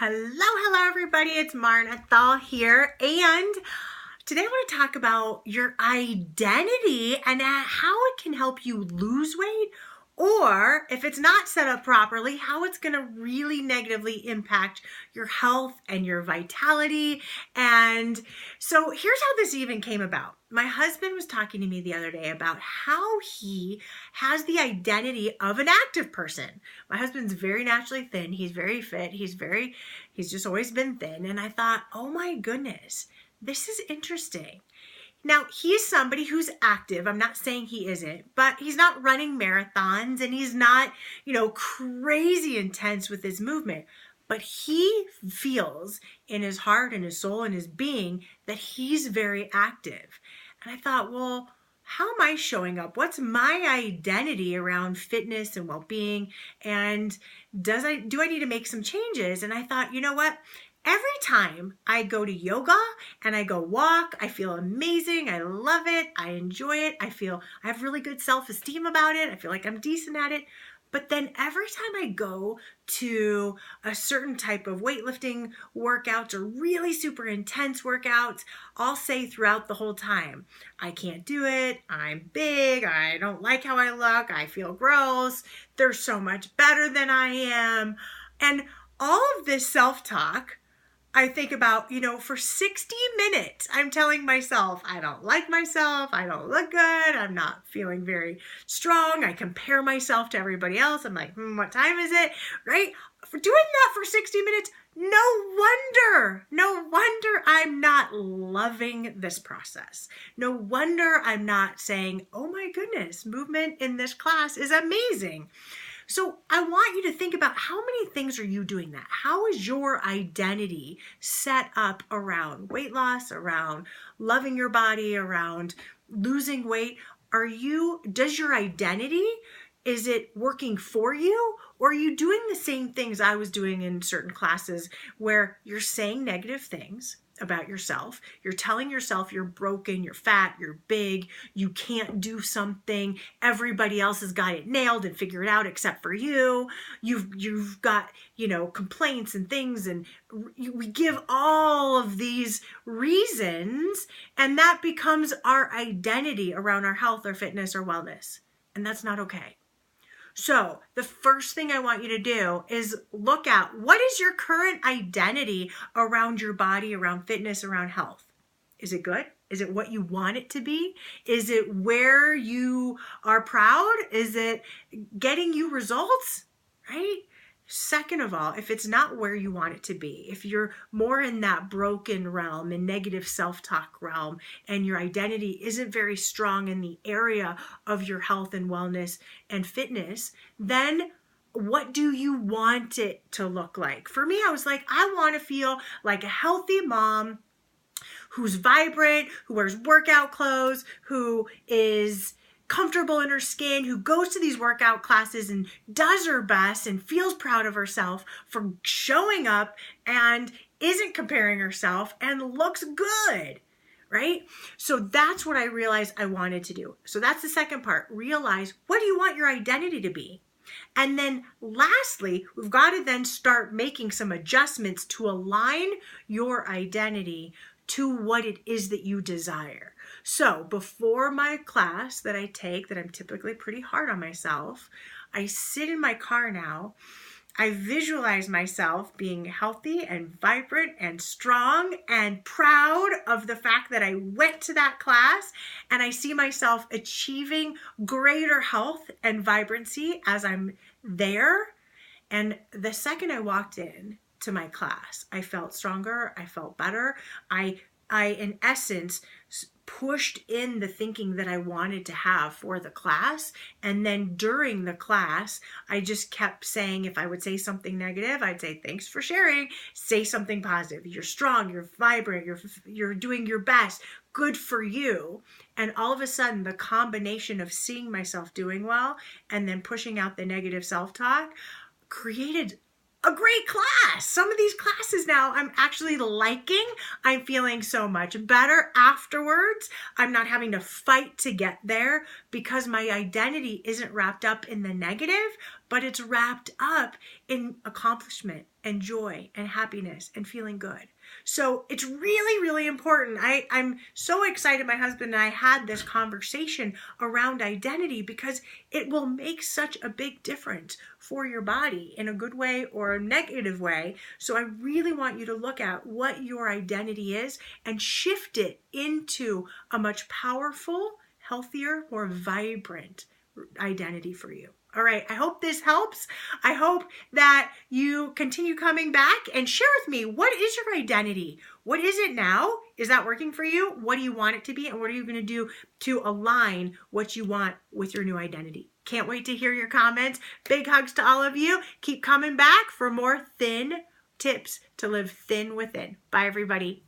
Hello, everybody. It's Marna Thal here. And today I want to talk about your identity and how it can help you lose weight, or if it's not set up properly, how it's going to really negatively impact your health and your vitality. And so here's how this even came about. My husband was talking to me the other day about how he has the identity of an active person. My husband's very naturally thin. He's very fit. He's just always been thin. And I thought, oh my goodness, this is interesting. Now, he's somebody who's active. I'm not saying he isn't, but he's not running marathons and he's not, crazy intense with his movement. But he feels in his heart and his soul and his being that he's very active. And I thought, well, how am I showing up? What's my identity around fitness and well-being? And do I need to make some changes? And I thought, you know what? Every time I go to yoga and I go walk, I feel amazing. I love it. I enjoy it. I have really good self-esteem about it. I feel like I'm decent at it. But then every time I go to a certain type of weightlifting workouts or really super intense workouts, I'll say throughout the whole time, I can't do it. I'm big. I don't like how I look. I feel gross. They're so much better than I am. And all of this self-talk, I think about, for 60 minutes, I'm telling myself, I don't like myself. I don't look good. I'm not feeling very strong. I compare myself to everybody else. I'm like, what time is it? Right? For doing that for 60 minutes, no wonder I'm not loving this process. No wonder I'm not saying, oh my goodness, movement in this class is amazing. So I want you to think about how many things are you doing that? How is your identity set up around weight loss, around loving your body, around losing weight? Does your identity, is it working for you? Or are you doing the same things I was doing in certain classes where you're saying negative things about yourself? You're telling yourself you're broken, you're fat, you're big, you can't do something. Everybody else has got it nailed and figured it out except for you. You've got, complaints and things, and we give all of these reasons, and that becomes our identity around our health or fitness or wellness. And that's not okay. So the first thing I want you to do is look at what is your current identity around your body, around fitness, around health. Is it good? Is it what you want it to be? Is it where you are proud? Is it getting you results? Right? Second of all, if it's not where you want it to be, if you're more in that broken realm and negative self-talk realm, and your identity isn't very strong in the area of your health and wellness and fitness, then what do you want it to look like? For me, I was like, I want to feel like a healthy mom who's vibrant, who wears workout clothes, who is comfortable in her skin, who goes to these workout classes and does her best and feels proud of herself for showing up and isn't comparing herself and looks good, right? So that's what I realized I wanted to do. So that's the second part. Realize, what do you want your identity to be? And then lastly, we've got to then start making some adjustments to align your identity to what it is that you desire. So before my class that I take, that I'm typically pretty hard on myself, I sit in my car now. I visualize myself being healthy and vibrant and strong and proud of the fact that I went to that class, and I see myself achieving greater health and vibrancy as I'm there. And the second I walked in to my class, I felt stronger. I felt better. I in essence, pushed in the thinking that I wanted to have for the class. And then during the class, I just kept saying, if I would say something negative, I'd say, thanks for sharing. Say something positive. You're strong, you're vibrant, you're doing your best. Good for you. And all of a sudden, the combination of seeing myself doing well and then pushing out the negative self-talk created a great class. Some of these classes now I'm actually liking. I'm feeling so much better afterwards. I'm not having to fight to get there because my identity isn't wrapped up in the negative, but it's wrapped up in accomplishment and joy and happiness and feeling good. So it's really, really important. I'm so excited my husband and I had this conversation around identity because it will make such a big difference for your body in a good way or a negative way. So I really want you to look at what your identity is and shift it into a much powerful, healthier, more vibrant identity for you. All right, I hope this helps. I hope that you continue coming back and share with me, what is your identity? What is it now? Is that working for you? What do you want it to be? And what are you going to do to align what you want with your new identity? Can't wait to hear your comments. Big hugs to all of you. Keep coming back for more thin tips to live thin within. Bye, everybody.